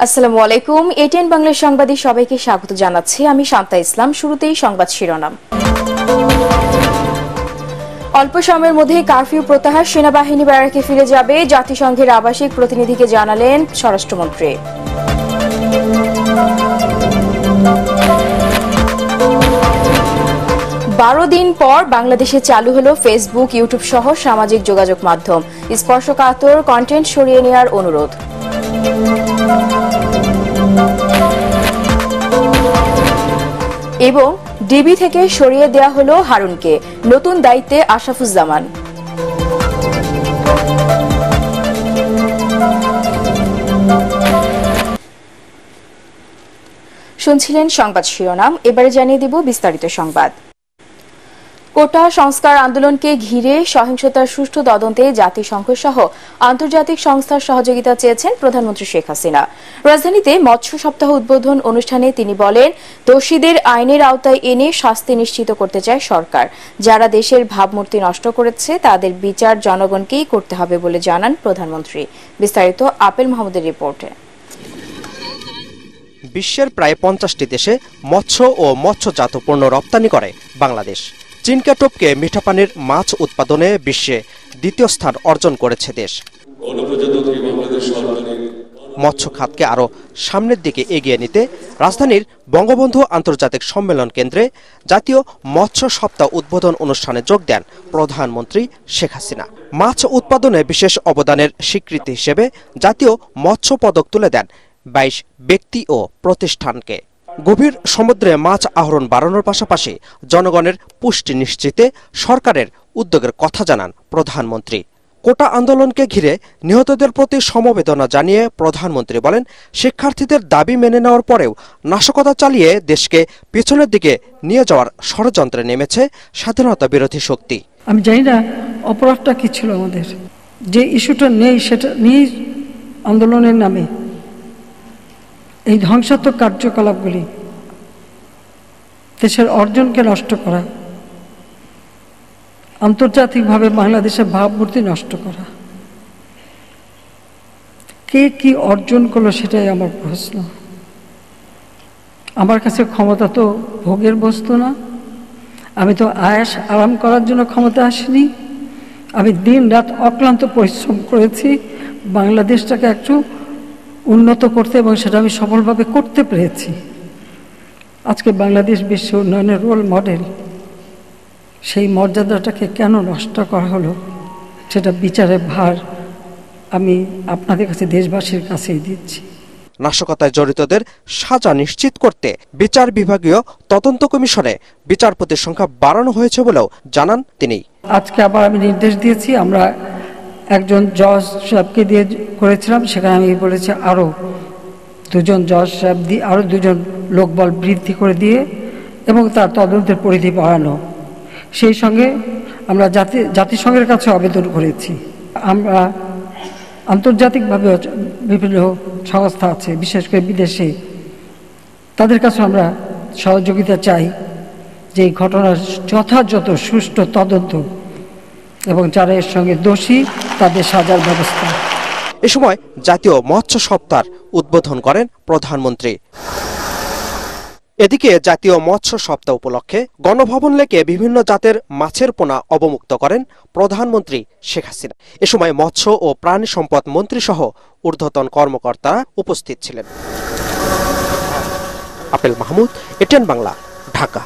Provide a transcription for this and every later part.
আসসালামু আলাইকুম। এটিএন বাংলার সংবাদে সবাইকে স্বাগত জানাচ্ছি। আমি শান্তা ইসলাম। শুরুতেই সংবাদ শিরোনাম। অল্প সময়ের মধ্যে কারফিউ প্রত্যাহার, সেনাবাহিনী ব্যারাকে ফিরে যাবে, জাতিসংঘের আবাসিক প্রতিনিধিকে জানালেন স্বরাষ্ট্রমন্ত্রী। 12 দিন পর বাংলাদেশে চালু হলো ফেসবুক, ইউটিউব সহ সামাজিক যোগাযোগ মাধ্যম। স্পর্শকাতর কন্টেন্ট সরিয়ে নেওয়ার অনুরোধ। এবং ডিবি থেকে সরিয়ে দেয়া হলো হারুনকে, নতুন দায়িত্বে আশরাফুজ্জামান। শুনছিলেন সংবাদ শিরোনাম, এবারে জানিয়ে দিব বিস্তারিত সংবাদ। কোটা সংস্কার আন্দোলনকে ঘিরে সহিংসতার সুষ্ঠু তদন্তে জাতিসংঘ সহ আন্তর্জাতিক সংস্থার সহযোগিতা চেয়েছেন প্রধানমন্ত্রী শেখ হাসিনা। রাজধানীতে মৎস্য সপ্তাহ উদ্বোধন অনুষ্ঠানে তিনি বলেন, দোষীদের আইনের আওতায় এনে শাস্তি নিশ্চিত করতে চায় সরকার। যারা দেশের ভাবমূর্তি নষ্ট করেছে তাদের বিচার জনগণকেই করতে হবে বলে জানান প্রধানমন্ত্রী। বিস্তারিত আপেল মাহমুদের রিপোর্টে। বিশ্বের প্রায় 50টি দেশে মৎস্য ও মৎস্যজাত পণ্য রপ্তানি করে বাংলাদেশ। চীনকে টপকে মিঠা পানির মাছ উৎপাদনে বিশ্বে দ্বিতীয় স্থান অর্জন করেছে দেশ। মৎস্য খাতকে আরও সামনের দিকে এগিয়ে নিতে রাজধানীর বঙ্গবন্ধু আন্তর্জাতিক সম্মেলন কেন্দ্রে জাতীয় মৎস্য সপ্তাহ উদ্বোধন অনুষ্ঠানে যোগ দেন প্রধানমন্ত্রী শেখ হাসিনা। মাছ উৎপাদনে বিশেষ অবদানের স্বীকৃতি হিসেবে জাতীয় মৎস্য পদক তুলে দেন 22 ব্যক্তি ও প্রতিষ্ঠানকে। গভীর সমুদ্রে মাছ আহরণ বাড়ানোর পাশাপাশি জনগণের পুষ্টি নিশ্চিতে সরকারের উদ্যোগের কথা জানান প্রধানমন্ত্রী। কোটা আন্দোলনকে ঘিরে নিহতদের প্রতি সমবেদনা জানিয়ে প্রধানমন্ত্রী বলেন, শিক্ষার্থীদের দাবি মেনে নেওয়ার পরেও নাশকতা চালিয়ে দেশকে পেছনের দিকে নিয়ে যাওয়ার ষড়যন্ত্রে নেমেছে স্বাধীনতা বিরোধী শক্তি। আমি জানি না অপরাধটা কি ছিল আমাদের, যে ইস্যুটা নেই সেটা নিয়ে আন্দোলনের নামে এই ধ্বংসাত্মক কার্যকলাপগুলি, দেশের অর্জনকে নষ্ট করা, আন্তর্জাতিকভাবে বাংলাদেশের ভাবমূর্তি নষ্ট করা, কে কি অর্জন করলো সেটাই আমার প্রশ্ন। আমার কাছে ক্ষমতা তো ভোগের বস্তু না, আমি তো আয়াস আরাম করার জন্য ক্ষমতা আসিনি। আমি দিন রাত অক্লান্ত পরিশ্রম করেছি বাংলাদেশটাকে একটু উন্নত করতে, এবং সেটা আমি সফলভাবে করতে পেরেছি। আজকে বাংলাদেশ বিশ্ব উন্নয়নের রোল মডেল, সেই মর্যাদাটাকে কেন নষ্ট করা হলো সেটা বিচারের ভার আমি আপনাদের কাছে, দেশবাসীর কাছেই দিচ্ছি। নাশকতায় জড়িতদের সাজা নিশ্চিত করতে বিচার বিভাগীয় তদন্ত কমিশনে বিচারপতির সংখ্যা বাড়ানো হয়েছে বলেও জানান তিনি। আজকে আবার আমি নির্দেশ দিয়েছি, আমরা একজন জজ সাহেবকে দিয়ে করেছিলাম, সেখানে আমি বলেছি আরও 2জন জজ সাহেব দিয়ে, আরও 2জন লোকবল বৃদ্ধি করে দিয়ে এবং তার তদন্তের পরিধি বাড়ানো। সেই সঙ্গে আমরা জাতিসংঘের কাছে আবেদন করেছি। আমরা আন্তর্জাতিকভাবে বিভিন্ন সংস্থা আছে, বিশেষ করে বিদেশে, তাদের কাছে আমরা সহযোগিতা চাই যে এই ঘটনার যথাযথ সুষ্ঠু তদন্ত এবং যারা এর সঙ্গে দোষী তাদের সাজার ব্যবস্থা। এ সময় জাতীয় মৎস্য সপ্তাহ উদ্বোধন করেন প্রধানমন্ত্রী। এদিকে জাতীয় মৎস্য সপ্তাহ উপলক্ষে গণভবন লেকে বিভিন্ন জাতের মাছের পোনা অবমুক্ত করেন প্রধানমন্ত্রী শেখ হাসিনা। এ সময় মৎস্য ও প্রাণী সম্পদ মন্ত্রী সহ ঊর্ধ্বতন কর্মকর্তারা উপস্থিত ছিলেন। Apple Mahmud, ATN Bangla, Dhaka.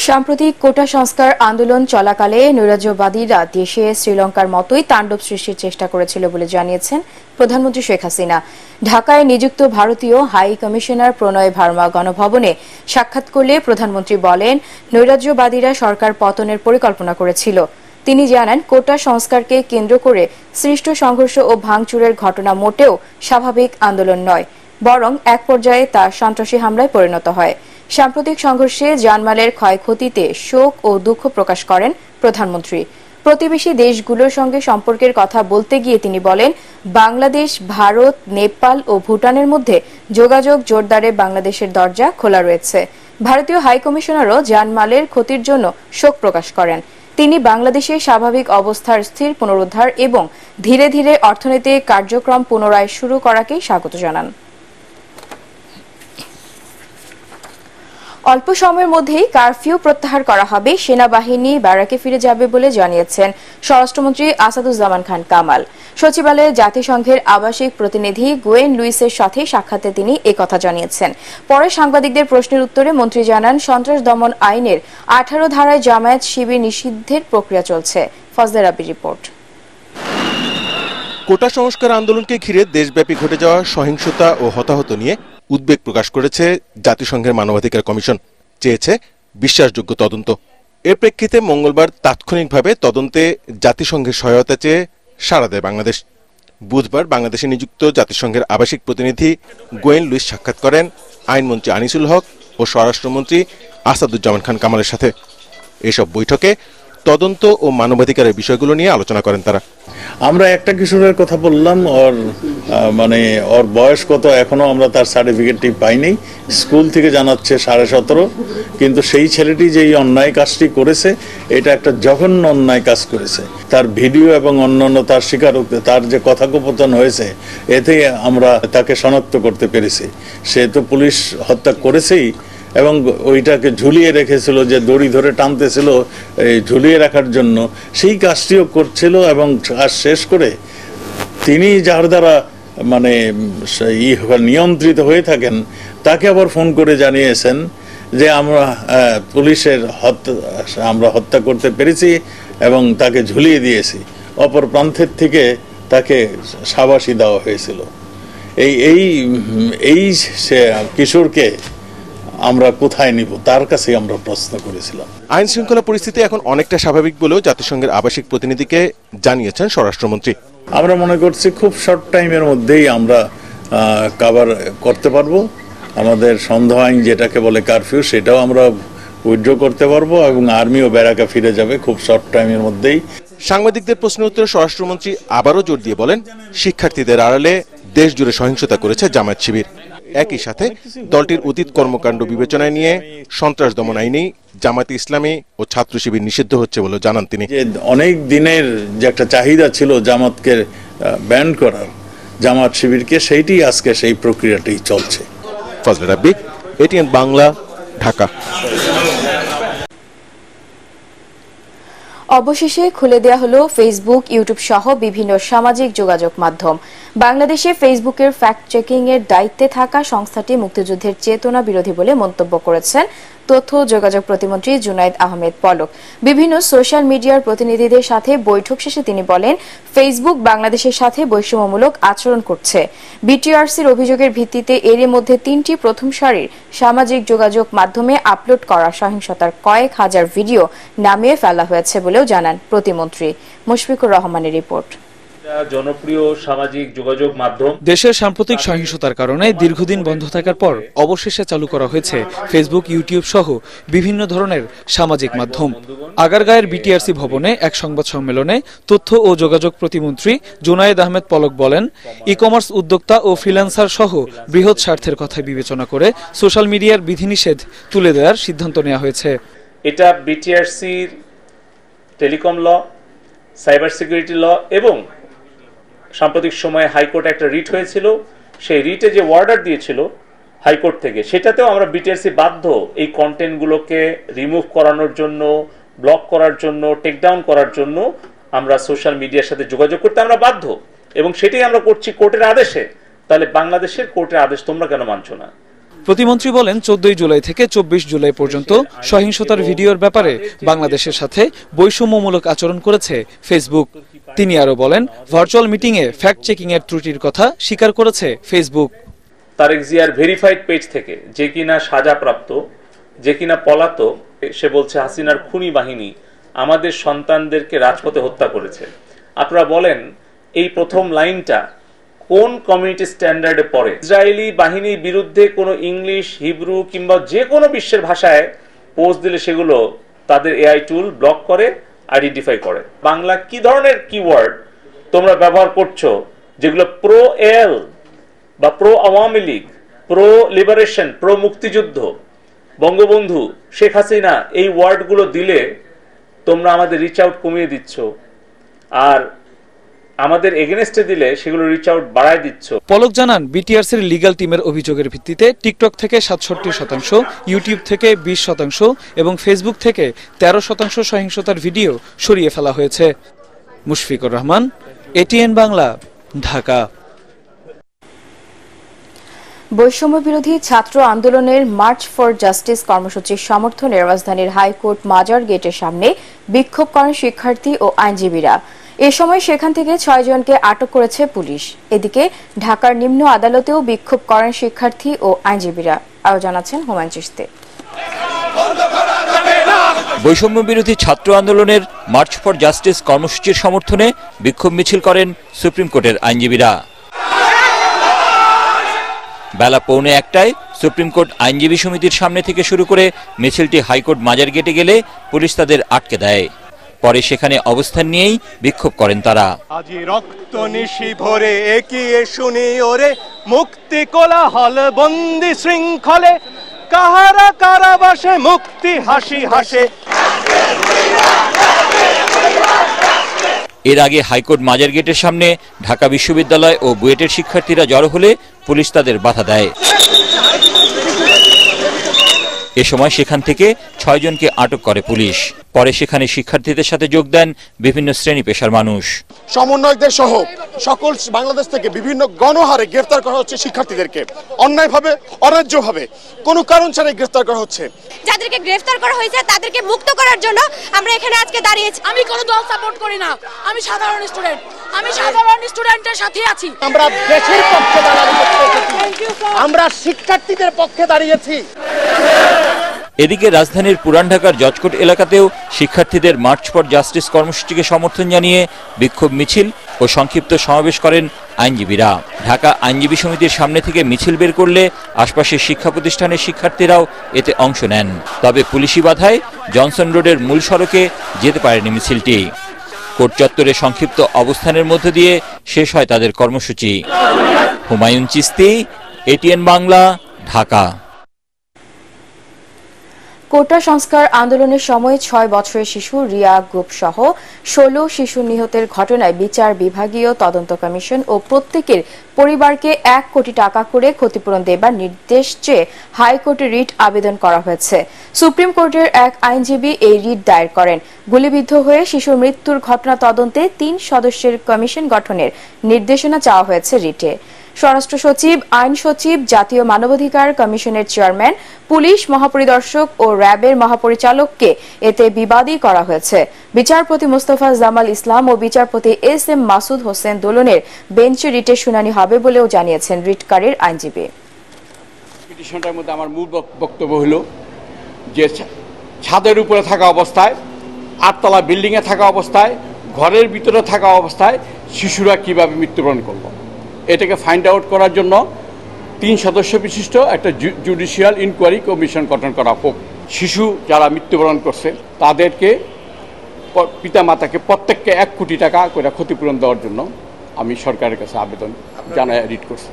সাম্প্রতিক কোটা সংস্কার আন্দোলন চলাকালে নৈরাজ্যবাদীরা দেশে শ্রীলঙ্কার মতোই তাণ্ডব সৃষ্টির চেষ্টা করেছিল বলে জানিয়েছেন প্রধানমন্ত্রী শেখ হাসিনা। ঢাকায় নিযুক্ত ভারতীয় হাই কমিশনার প্রণয় ভার্মা গণভবনে সাক্ষাৎ করলে প্রধানমন্ত্রী বলেন, নৈরাজ্যবাদীরা সরকার পতনের পরিকল্পনা করেছিল। তিনি জানান, কোটা সংস্কারকে কেন্দ্র করে সৃষ্ট সংঘর্ষ ও ভাঙচুরের ঘটনা মোটেও স্বাভাবিক আন্দোলন নয়, বরং এক পর্যায়ে তা সন্ত্রাসী হামলায় পরিণত হয়। সাম্প্রতিক সংঘর্ষে জানমালের ক্ষয়ক্ষতিতে শোক ও দুঃখ প্রকাশ করেন প্রধানমন্ত্রী। প্রতিবেশী দেশগুলোর সঙ্গে সম্পর্কের কথা বলতে গিয়ে তিনি বলেন, বাংলাদেশ, ভারত, নেপাল ও ভুটানের মধ্যে যোগাযোগ জোরদারে বাংলাদেশের দরজা খোলা রয়েছে। ভারতীয় হাই কমিশনারও জানমালের ক্ষতির জন্য শোক প্রকাশ করেন। তিনি বাংলাদেশের স্বাভাবিক অবস্থার স্থির পুনরুদ্ধার এবং ধীরে ধীরে অর্থনৈতিক কার্যক্রম পুনরায় শুরু করাকে স্বাগত জানান। অল্প সময়ের মধ্যেই কারফিউ প্রত্যাহার করা হবে, সেনাবাহিনী ব্যারাকে ফিরে যাবে বলে জানিয়েছেন স্বরাষ্ট্রমন্ত্রী আসাদুজ্জামান খান কামাল। সচিবালয়ে জাতিসংঘের আবাসিক প্রতিনিধি গোয়েন লুইসের সাথে সাক্ষাতে তিনি একথা জানিয়েছেন। পরে সাংবাদিকদের প্রশ্নের উত্তরে মন্ত্রী জানান, সন্ত্রাস দমন আইনের 18 ধারায় জামায়াত শিবির নিষিদ্ধের প্রক্রিয়া চলছে। ফজলে রাব্বির রিপোর্ট। কোটা সংস্কার আন্দোলনকে ঘিরে দেশব্যাপী ঘটে যাওয়া সহিংসতা ও হতাহত নিয়ে উদ্বেগ প্রকাশ করেছে জাতিসংঘের মানবাধিকার কমিশন, চেয়েছে বিশ্বাসযোগ্য তদন্ত। এর প্রেক্ষিতে মঙ্গলবার তাৎক্ষণিকভাবে তদন্তে জাতিসংঘের সহায়তা চেয়ে সাড়া দেয় বাংলাদেশ। বুধবার বাংলাদেশে নিযুক্ত জাতিসংঘের আবাসিক প্রতিনিধি গোয়েন লুইস সাক্ষাৎ করেন আইনমন্ত্রী আনিসুল হক ও স্বরাষ্ট্রমন্ত্রী আসাদুজ্জামান খান কামালের সাথে। এসব বৈঠকে তদন্ত ও মানবাধিকারের বিষয়গুলো নিয়ে আলোচনা করেন তারা। আমরা একটা কিশোরের কথা বললাম, ওর বয়স কত এখনো আমরা তার সার্টিফিকেটটি পাইনি। স্কুল থেকে জানাচ্ছে 17.5, কিন্তু সেই ছেলেটি যেই অন্যায় কাজটি করেছে এটা একটা জঘন্য অন্যায় কাজ করেছে। তার ভিডিও এবং অন্যান্য তার স্বীকারোক্তি, তার যে কথোপকথন হয়েছে, এতে আমরা তাকে শনাক্ত করতে পেরেছি। সে তো পুলিশ হত্যা করেছেই এবং ওইটাকে ঝুলিয়ে রেখেছিল, যে দড়ি ধরে টানতেছিল এই ঝুলিয়ে রাখার জন্য, সেই কাজটিও করছিল। এবং কাজ শেষ করে তিনি যার দ্বারা নিয়ন্ত্রিত হয়ে থাকেন তাকে আবার ফোন করে জানিয়েছেন যে আমরা হত্যা করতে পেরেছি এবং তাকে ঝুলিয়ে দিয়েছি। অপর প্রান্তের থেকে তাকে শাবাশি দেওয়া হয়েছিল। এই কিশোরকে আমরা কোথায় নিব, তার কাছে আমরা প্রশ্ন করেছিলাম। আইন শৃঙ্খলা পরিস্থিতি এখন অনেকটা স্বাভাবিক বলেও জাতিসংঘের আবাসিক প্রতিনিধিকে জানিয়েছেন স্বরাষ্ট্রমন্ত্রী। আমরা মনে করছি খুব শর্ট টাইমের মধ্যেই আমরা কভার করতে পারবো। আমাদের সন্দেহ আইন যেটাকে বলে কারফিউ, সেটাও আমরা উইথড্র করতে পারবো এবং আর্মিও ব্যারাকে ফিরে যাবে খুব শর্ট টাইমের মধ্যেই। সাংবাদিকদের প্রশ্নের উত্তরে স্বরাষ্ট্রমন্ত্রী আবারও জোর দিয়ে বলেন, শিক্ষার্থীদের আড়ালে দেশ জুড়ে সহিংসতা করেছে জামায়াত শিবির। একই সাথে দলটির অতীত কর্মকাণ্ড বিবেচনায় নিয়ে সন্ত্রাস দমন আইনেই জামায়াতে ইসলামী ও ছাত্র শিবির নিষিদ্ধ হচ্ছে বলে জানান তিনি। অনেক দিনের যে একটা চাহিদা ছিল জামাতকে ব্যান করার, জামাত শিবিরকে, সেইটি আজকে সেই প্রক্রিয়াটি চলছে। ফজলে রাব্বি, এটিএন বাংলা, ঢাকা। অবশেষে খুলে দেয়া হলো ফেসবুক, ইউটিউব সহ বিভিন্ন সামাজিক যোগাযোগ মাধ্যম। বাংলাদেশে ফেসবুকের ফ্যাক্ট চেকিং এর দায়িত্বে থাকা সংস্থাটি মুক্তিযুদ্ধের চেতনা বিরোধী বলে মন্তব্য করেছেন তথ্য ও যোগাযোগ প্রতিমন্ত্রী জুনায়েদ আহমেদ পলক। বিভিন্ন সোশ্যাল মিডিয়ার প্রতিনিধিদের সাথে বৈঠক শেষে তিনি বলেন, ফেসবুক বাংলাদেশের সাথে বৈষম্যমূলক আচরণ করছে। বিটিআরসির অভিযোগের ভিত্তিতে এরই মধ্যে 3টি প্রথম সারির সামাজিক যোগাযোগ মাধ্যমে আপলোড করা সহিংসতার কয়েক হাজার ভিডিও নামিয়ে ফেলা হয়েছে বলেও জানান প্রতিমন্ত্রী। মুশফিকুর রহমানের রিপোর্ট। জনপ্রিয় সামাজিক যোগাযোগ মাধ্যম দেশের সাম্প্রতিক সহিংসতার কারণে দীর্ঘদিন বন্ধ থাকার পর অবশেষে চালু করা হয়েছে ফেসবুক, ইউটিউব সহ বিভিন্ন ধরনের সামাজিক মাধ্যম। আগারগাঁয়ের বিটিআরসি ভবনে এক সংবাদ সম্মেলনে তথ্য ও যোগাযোগ প্রতিমন্ত্রী জুনায়েদ আহমেদ পলক বলেন, ই কমার্স উদ্যোক্তা ও ফ্রিল্যান্সার সহ বৃহৎ স্বার্থের কথা বিবেচনা করে সোশ্যাল মিডিয়ার বিধিনিষেধ তুলে দেওয়ার সিদ্ধান্ত নেওয়া হয়েছে। এটা বিটিআরসির টেলিকম ল, সাইবার সিকিউরিটি ল এবং সাম্প্রতিক সময়ে হাইকোর্টে একটা রিট হয়েছিল, সেই রিটে যে অর্ডার দিয়েছিল হাইকোর্ট থেকে, সেটাতেও আমরা বিটিআরসি বাধ্য এই কন্টেন্টগুলোকে রিমুভ করানোর জন্য, ব্লক করার জন্য, টেকডাউন করার জন্য আমরা সোশ্যাল মিডিয়ার সাথে যোগাযোগ করতে আমরা বাধ্য, এবং সেটাই আমরা করছি কোর্টের আদেশে। তাহলে বাংলাদেশের কোর্টের আদেশ তোমরা কেন মানছো না? প্রতিমন্ত্রী বলেন, 14 জুলাই থেকে 24 জুলাই পর্যন্ত সহিংসতার ভিডিওর ব্যাপারে বাংলাদেশের সাথে বৈষম্যমূলক আচরণ করেছে ফেসবুক। তিনি আরো বলেন, ভার্চুয়াল মিটিং এ ফ্যাক্ট চেকিং এর ত্রুটির কথা স্বীকার করেছে ফেসবুক। তারেক জিয়ার ভেরিফাইড পেজ থেকে যে কিনা সাজাপ্রাপ্ত, যে কিনা পলাতক, সে বলছে হাসিনার খুনি বাহিনী আমাদের সন্তানদেরকে রাজপথে হত্যা করেছে। আপনারা বলেন এই প্রথম লাইনটা কোন কমিউনিটি স্ট্যান্ডার্ডে পড়ে? ইসরায়েলি বাহিনীর বিরুদ্ধে কোনো ইংলিশ, হিব্রু কিংবা যে কোনো বিশ্বের ভাষায় পোস্ট দিলে সেগুলো তাদের এআই টুল ব্লক করে, আইডেন্টিফাই করে। বাংলা কি ধরনের কিওয়ার্ড তোমরা ব্যবহার করছো যেগুলো প্রো এল বা pro Awami League, pro liberation, pro মুক্তিযুদ্ধ, বঙ্গবন্ধু, শেখ হাসিনা, এই ওয়ার্ডগুলো দিলে তোমরা আমাদের রিচ আউট কমিয়ে দিচ্ছ, আর আমাদের এগেনস্টে দিলে সেগুলো রিচ আউট বাড়ায় দিচ্ছ। পলক জানান, বিটিআরসির লিগ্যাল টিমের অভিযোগের ভিত্তিতে টিকটক থেকে 67%, ইউটিউব থেকে 20% এবং ফেসবুক থেকে 13% সহিংসতার ভিডিও সরিয়ে ফেলা হয়েছে। মুশফিকুর রহমান, এটিএন বাংলা, ঢাকা। বৈষম্য বিরোধী ছাত্র আন্দোলনের মার্চ ফর জাস্টিস কর্মসূচির সমর্থনে রাজধানীর হাইকোর্ট মাজার গেটের সামনে বিক্ষোভ করেন শিক্ষার্থী ও আইনজীবীরা। এ সময় সেখান থেকে 6 জনকে আটক করেছে পুলিশ। এদিকে ঢাকার নিম্ন আদালতেও বিক্ষোভ করেন শিক্ষার্থী ও আইনজীবীরা। আরও জানাচ্ছেন হুমায়ুন চিশতি। বৈষম্য বিরোধী ছাত্র আন্দোলনের মার্চ ফর জাস্টিস কর্মসূচির সমর্থনে বিক্ষোভ মিছিল করেন সুপ্রিম কোর্টের আইনজীবীরা। বেলা 1:45টায় সুপ্রিম কোর্ট আইনজীবী সমিতির সামনে থেকে শুরু করে মিছিলটি হাইকোর্ট মাজার গেটে গেলে পুলিশ তাদের আটকে দেয়। পরে সেখানে অবস্থান নিয়েই বিক্ষোভ করেন তারা। আজি রক্ত নিশি ভরে একিয়ে শুনি ওরে, মুক্তি কোলাহল বন্দি শৃঙ্খলে, কাহারা কারাবাসে মুক্তি হাসি হাসে। এর আগে হাইকোর্ট মাজার গেটের সামনে ঢাকা বিশ্ববিদ্যালয় ও বুয়েটের শিক্ষার্থীরা জড়ো হলে পুলিশ তাদের বাধা দেয়। এ সময় সেখান থেকে 6 জনকে আটক করে পুলিশ। পরে সেখানে শিক্ষার্থীদের সাথে যোগ দেন বিভিন্ন শ্রেণী পেশার মানুষ। সমন্বয়কদের সহ সকল বাংলাদেশ থেকে বিভিন্ন গণহারে গ্রেফতার করা হচ্ছে শিক্ষার্থীদেরকে, অন্যায়ভাবে অন্যায্যভাবে কোনো কারণ ছাড়াই গ্রেফতার করা হচ্ছে। যাদেরকে গ্রেফতার করা হয়েছে তাদেরকে মুক্ত করার জন্য আমরা এখানে আজকে দাঁড়িয়েছি। আমি কোনো দল সাপোর্ট করি না, আমি সাধারণ স্টুডেন্ট, আমি সাধারণ স্টুডেন্টের সাথে আছি। আমরা দেশের পক্ষে দাঁড়িয়েছি, আমরা শিক্ষার্থীদের পক্ষে দাঁড়িয়েছি। এদিকে রাজধানীর পুরান ঢাকার জজকোট এলাকাতেও শিক্ষার্থীদের মার্চ ফর জাস্টিস কর্মসূচিকে সমর্থন জানিয়ে বিক্ষোভ মিছিল ও সংক্ষিপ্ত সমাবেশ করেন আইনজীবীরা। ঢাকা আইনজীবী সমিতির সামনে থেকে মিছিল বের করলে আশপাশের শিক্ষা প্রতিষ্ঠানের শিক্ষার্থীরাও এতে অংশ নেন। তবে পুলিশি বাধায় জনসন রোডের মূল সড়কে যেতে পারেনি মিছিলটি। কোর্ট চত্বরে সংক্ষিপ্ত অবস্থানের মধ্য দিয়ে শেষ হয় তাদের কর্মসূচি। হুমায়ুন চিশতি, এটিএন বাংলা, ঢাকা। কোটা সংস্কার আন্দোলনের সময় 6 বছরের শিশু রিয়া গ্রুপ সহ 16 শিশু নিহতের ঘটনায় বিচার বিভাগীয় তদন্ত কমিশন ও প্রত্যেকের পরিবারকে 1 কোটি টাকা করে ক্ষতিপূরণ দেবার নির্দেশ চেয়ে হাইকোর্টে রিট আবেদন করা হয়েছে। সুপ্রিম কোর্টের এক আইনজীবী এই রিট দায়ের করেন। গুলিবিদ্ধ হয়ে শিশুর মৃত্যুর ঘটনা তদন্তে 3 সদস্যের কমিশন গঠনের নির্দেশনা চাওয়া হয়েছে রিটে। স্বরাষ্ট্র সচিব, আইন সচিব, জাতীয় মানবাধিকার কমিশনের চেয়ারম্যান, পুলিশ মহাপরিদর্শক ও র্যাবের মহাপরিচালককে এতে বিবাদী করা হয়েছে। বিচারপতি মোস্তফা জামাল ইসলাম ও বিচারপতি এস.এম. মাসুদ হোসেন দোলনের বেঞ্চে রিটের শুনানি হবে বলেও জানিয়েছেন রিটকারীর আইনজীবী। পিটিশনটার মধ্যে আমার মূল বক্তব্য হলো যে ছাদের উপরে থাকা অবস্থায়, 8 তলা বিল্ডিংয়ে থাকা অবস্থায়, ঘরের ভিতরে থাকা অবস্থায় শিশুরা কিভাবে মৃত্যুবরণ করল, এটাকে ফাইন্ড আউট করার জন্য 3 সদস্য বিশিষ্ট একটা জুডিশিয়াল ইনকোয়ারি কমিশন গঠন করা হোক। শিশু যারা মৃত্যুবরণ করছে তাদেরকে, পিতামাতাকে প্রত্যেককে 1 কোটি টাকা করে ক্ষতিপূরণ দেওয়ার জন্য আমি সরকারের কাছে আবেদন জানায় রিট করছি।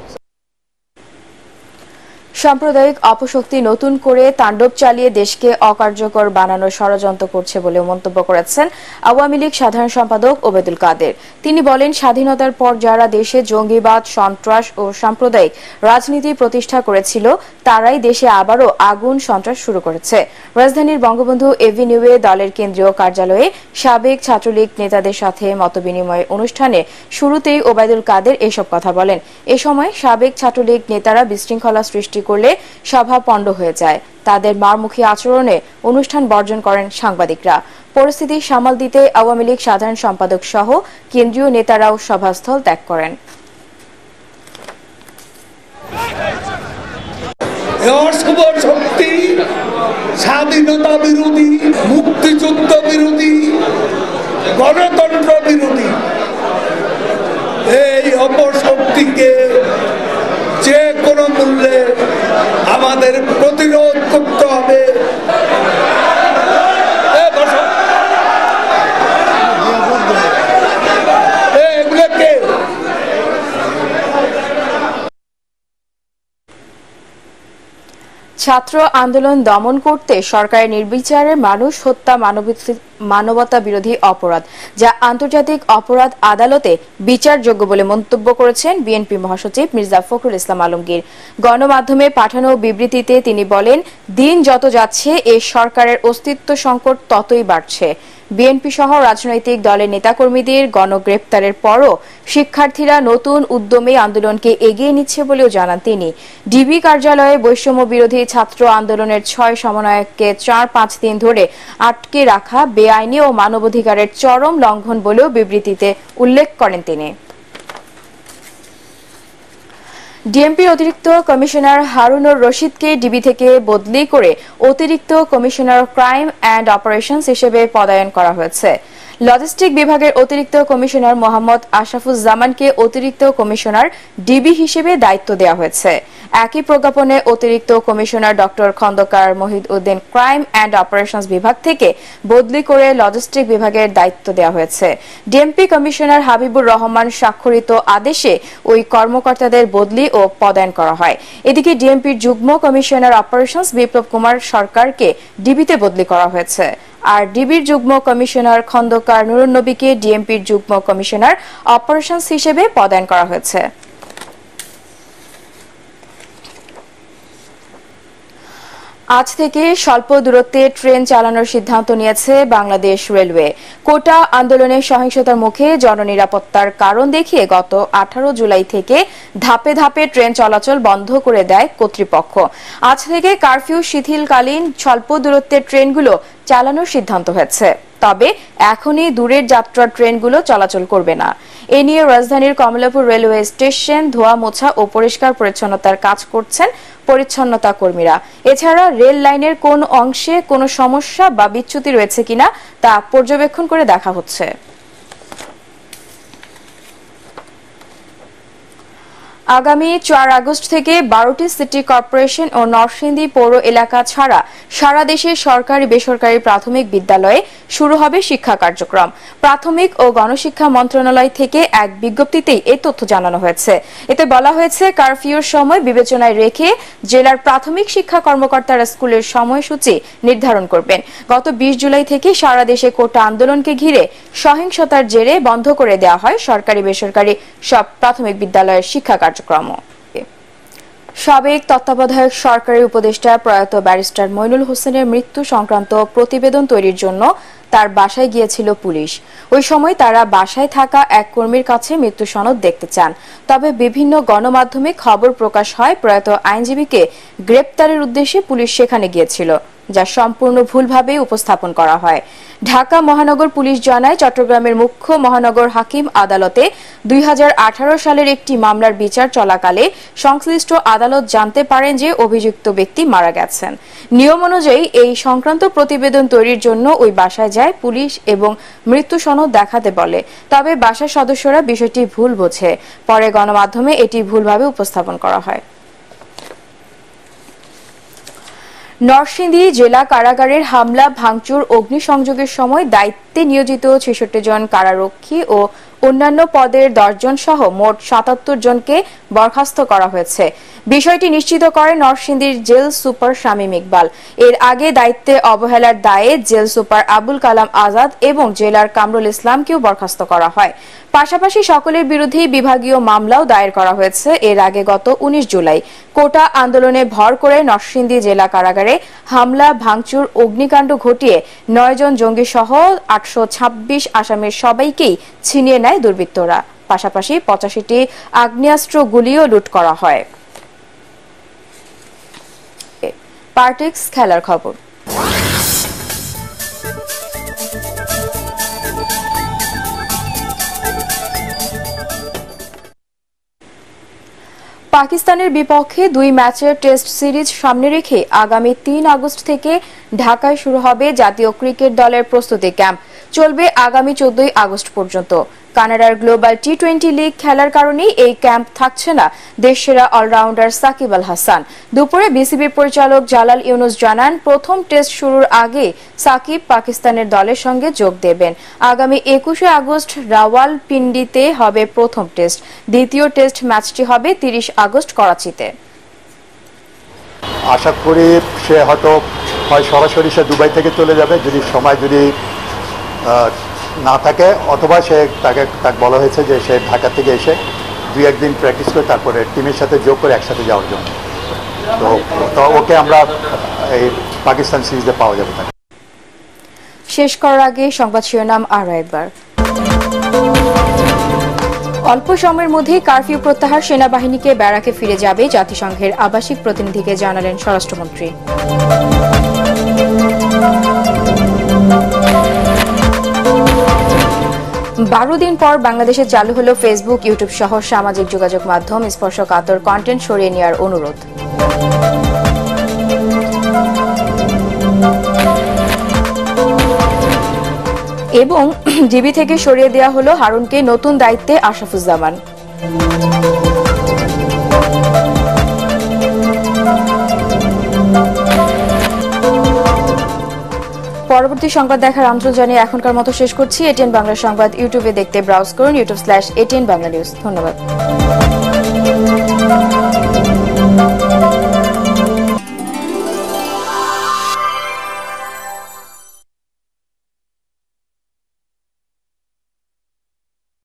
সাম্প্রদায়িক অপশক্তি নতুন করে তাণ্ডব চালিয়ে দেশকে অকার্যকর বানানোর ষড়যন্ত্র করছে বলে মন্তব্য করেছেন আওয়ামী লীগ সাধারণ সম্পাদক ওবেদুল কাদের। তিনি বলেন, স্বাধীনতার পর যারা দেশে জঙ্গিবাদ, সন্ত্রাস ও সাম্প্রদায়িক রাজনীতি প্রতিষ্ঠা করেছিল তারাই দেশে আবারও আগুন সন্ত্রাস শুরু করেছে। রাজধানীর বঙ্গবন্ধু এভিনিউয়ে দলের কেন্দ্রীয় কার্যালয়ে সাবেক ছাত্রলীগ নেতাদের সাথে মতবিনিময় অনুষ্ঠানে শুরুতেই ওবেদুল কাদের এসব কথা বলেন। এ সময় সাবেক ছাত্রলীগ নেতারা বিশৃঙ্খলা সৃষ্টি করলে সভা পণ্ড হয়ে যায়। তাদের মারমুখী আচরণে অনুষ্ঠান বর্জন করেন সাংবাদিকরা। পরিস্থিতি সামাল দিতে আওয়ামী লীগ সাধারণ সম্পাদক সহ কেন্দ্রীয় নেতারাও সভাস্থল ত্যাগ করেন। স্বাধীনতা বিরোধী, মুক্তিযুদ্ধ বিরোধী, গণতন্ত্র বিরোধী এই অপশক্তিকে যে কোনো মূল্যে আমাদের প্রতিরোধ করতে হবে। ছাত্র আন্দোলন দমন করতে সরকারের নির্বিচারে মানুষ হত্যা মানবতা বিরোধী অপরাধ, যা আন্তর্জাতিক অপরাধ আদালতে বিচারযোগ্য বলে মন্তব্য করেছেন বিএনপি মহাসচিব মির্জা ফখরুল ইসলাম আলমগীর। গণমাধ্যমে পাঠানো বিবৃতিতে তিনি বলেন, দিন যত যাচ্ছে এ সরকারের অস্তিত্ব সংকট ততই বাড়ছে। বিএনপি সহ রাজনৈতিক দলের নেতাকর্মীদের গণগ্রেপ্তারের পরও শিক্ষার্থীরা নতুন উদ্যমে আন্দোলনকে এগিয়ে নিচ্ছে বলেও জানান তিনি। ডিবি কার্যালয়ে বৈষম্য বিরোধী ছাত্র আন্দোলনের 6 সমন্বয়ককে 4-5 দিন ধরে আটকে রাখা বেআইনি ও মানবাধিকারের চরম লঙ্ঘন বলেও বিবৃতিতে উল্লেখ করেন তিনি। ডিএমপির অতিরিক্ত কমিশনার হারুনুর রশিদকে ডিবি থেকে বদলি করে অতিরিক্ত কমিশনার ক্রাইম অ্যান্ড অপারেশনস হিসেবে পদায়ন করা হয়েছে। লজিস্টিক বিভাগের অতিরিক্ত কমিশনার মোহাম্মদ আশরাফুজ্জামানকে অতিরিক্ত কমিশনার ডিবি হিসেবে দায়িত্ব দেওয়া হয়েছে। একই প্রজ্ঞাপনে অতিরিক্ত commissioner doctor Khondokar Mohid Uddin crime and operations বিভাগ থেকে বদলি করে লজিস্টিক বিভাগের দায়িত্ব দেওয়া হয়েছে। ডিএমপি কমিশনার হাবিবুর রহমান স্বাক্ষরিত আদেশে ওই কর্মকর্তাদের বদলি ও পদায়ন করা হয়। এদিকে ডিএমপির যুগ্ম কমিশনার অপারেশনস বিপ্লব কুমার সরকারকে ডিবিতে বদলি করা হয়েছে। আর ডিবির যুগ্ম কমিশনার খন্দকার নুরুন নবীকে ডিএমপির যুগ্ম কমিশনার অপারেশনস হিসেবে পদায়ন করা হয়েছে। আজ থেকে স্বল্প দূরত্বে ট্রেন চালানোর সিদ্ধান্ত নিয়েছে বাংলাদেশ রেলওয়ে। কোটা আন্দোলনের সহিংসতার মুখে জননিরাপত্তার কারণ দেখিয়ে গত 18 জুলাই থেকে ধাপে ধাপে ট্রেন চলাচল বন্ধ করে দেয় কর্তৃপক্ষ। আজ থেকে কারফিউ শিথিলকালীন স্বল্প দূরত্বের ট্রেনগুলো চালানোর সিদ্ধান্ত হয়েছে। তবে এখনই দূরের যাত্রার ট্রেনগুলো চলাচল করবে না। এ নিয়ে রাজধানীর কমলাপুর রেলওয়ে স্টেশন ধোয়া মোছা ও পরিষ্কার পরিচ্ছন্নতার কাজ করছেন পরিচ্ছন্নতা কর্মীরা। এছাড়া রেল লাইনের কোন অংশে কোনো সমস্যা বা বিচ্যুতি রয়েছে কিনা তা পর্যবেক্ষণ করে দেখা হচ্ছে। আগামী 4 আগস্ট থেকে 12টি সিটি কর্পোরেশন ও নরসিংদী পৌর এলাকা ছাড়া সারা দেশে সরকারি বেসরকারি প্রাথমিক বিদ্যালয়ে শুরু হবে শিক্ষা কার্যক্রম। প্রাথমিক ও গণশিক্ষা মন্ত্রণালয় থেকে এক বিজ্ঞপ্তিতেই এই তথ্য জানানো হয়েছে। এতে বলা হয়েছে, কারফিউর সময় বিবেচনায় রেখে জেলার প্রাথমিক শিক্ষা কর্মকর্তারা স্কুলের সময়সূচি নির্ধারণ করবেন। গত 20 জুলাই থেকে সারা দেশে কোটা আন্দোলনকে ঘিরে সহিংসতার জেরে বন্ধ করে দেওয়া হয় সরকারি বেসরকারি সব প্রাথমিক বিদ্যালয়ের শিক্ষা কার্যক্রম। সাবেক তত্ত্বাবধায়ক সরকারি উপদেষ্টা প্রয়াত ব্যারিস্টার মইনুল হোসেনের মৃত্যু সংক্রান্ত প্রতিবেদন তৈরির জন্য তার বাসায় গিয়েছিল পুলিশ। ওই সময় তারা বাসায় থাকা এক কর্মীর কাছে মৃত্যু সনদ দেখতে চান। তবে বিভিন্ন গণমাধ্যমে খবর প্রকাশ হয় প্রয়াত আইনজীবীকে গ্রেপ্তারের উদ্দেশ্যে পুলিশ সেখানে গিয়েছিল, যা সম্পূর্ণ ভুলভাবে উপস্থাপন করা হয়। ঢাকা মহানগর পুলিশ জানায়, চট্টগ্রামের মুখ্য মহানগর হাকিম আদালতে 2018 সালের একটি মামলার বিচার চলাকালে সংশ্লিষ্ট আদালত জানতে পারেন যে অভিযুক্ত ব্যক্তি মারা গেছেন। নিয়ম অনুযায়ী এই সংক্রান্ত প্রতিবেদন তৈরির জন্য ওই বাসায় যায় পুলিশ এবং মৃত্যু সনদ দেখাতে বলে। তবে বাসার সদস্যরা বিষয়টি ভুল বোঝে। পরে গণমাধ্যমে এটি ভুলভাবে উপস্থাপন করা হয়। নরসিংদী জেলা কারাগারের হামলা, ভাঙচুর, অগ্নিসংযোগের সময় দায়িত্বে নিয়োজিত 66 জন কারারক্ষী ও অন্যান্য পদের 10 জন সহ মোট 77 জনকে বরখাস্ত করা হয়েছে। বিষয়টি নিশ্চিত করে নরসিংদীর জেল সুপার শামীম ইকবাল। এর আগে দায়িত্বে অবহেলার দায়ে জেল সুপার আবুল কালাম আজাদ এবং জেলার কামরুল ইসলামকেও বরখাস্ত করা হয়। পাশাপাশি সকলের বিরুদ্ধেই বিভাগীয় মামলাও দায়ের করা হয়েছে। এর আগে গত 19 জুলাই কোটা আন্দোলনে ভর করে নরসিংদী জেলা কারাগারে হামলা, ভাঙচুর, অগ্নিকাণ্ড ঘটিয়ে 9 জন জঙ্গি সহ 826 আসামির সবাইকেই ছিনিয়ে নেয় দুর্বৃত্তরা। পাশাপাশি 85টি আগ্নেয়াস্ত্র গুলিও লুট করা হয়। পার্টিক্স খেলার খবর। পাকিস্তানের বিপক্ষে 2 ম্যাচের টেস্ট সিরিজ সামনে রেখে আগামী 3 আগস্ট থেকে ঢাকায় শুরু হবে জাতীয় ক্রিকেট দলের প্রস্তুতি ক্যাম্প। চলবে আগামী 14 আগস্ট পর্যন্ত। কানাডার গ্লোবাল টি-20 লিগ খেলার কারণে এই ক্যাম্প থাকছে না দেশসেরা অলরাউন্ডার সাকিব আল হাসান। দুপুরে বিসিবির পরিচালক জালাল ইউনুস জানান, প্রথম টেস্ট শুরুর আগে সাকিব পাকিস্তানের দলের সঙ্গে যোগ দেবেন। আগামী 21 আগস্ট রাওয়ালপিন্ডিতে হবে প্রথম টেস্ট। দ্বিতীয় টেস্ট ম্যাচটি হবে 30 আগস্ট করাচিতে। আশা করি সে হয়তো হয় সরাসরি সে দুবাই থেকে চলে যাবে, যদি সময় যদি না থাকে, অথবা সে তাকে বলা হয়েছে যে সে ঢাকা থেকে এসে 2-1 দিন প্র্যাকটিস করে তারপরে টিমের সাথে যোগ করে একসাথে যাওয়ার জন্য। তো ওকে আমরা এই পাকিস্তান সিরিজে পাওয়া যাবে। শেষ করার আগে সংবাদ শিরোনাম আরও একবার। অল্প সময়ের মধ্যেই কারফিউ প্রত্যাহার, সেনাবাহিনীকে ব্যারাকে ফিরে যাবে, জাতিসংঘের আবাসিক প্রতিনিধিকে জানালেন স্বরাষ্ট্রমন্ত্রী। 12 দিন পর বাংলাদেশে চালু হলো ফেসবুক, ইউটিউব সহ সামাজিক যোগাযোগ মাধ্যম, স্পর্শকাতর কন্টেন্ট সরিয়ে নেওয়ার অনুরোধ। এবং ডিবি থেকে সরিয়ে দেওয়া হলো হারুনকে, নতুন দায়িত্বে আশরাফুজ্জামান। পরবর্তী সংবাদ দেখার আমন্ত্রণ জানিয়ে এখনকার মতো শেষ করছি। এটিএন বাংলা সংবাদ ইউটিউবে দেখতে ব্রাউজ করুন youtube/ATN Bangla News। ধন্যবাদ।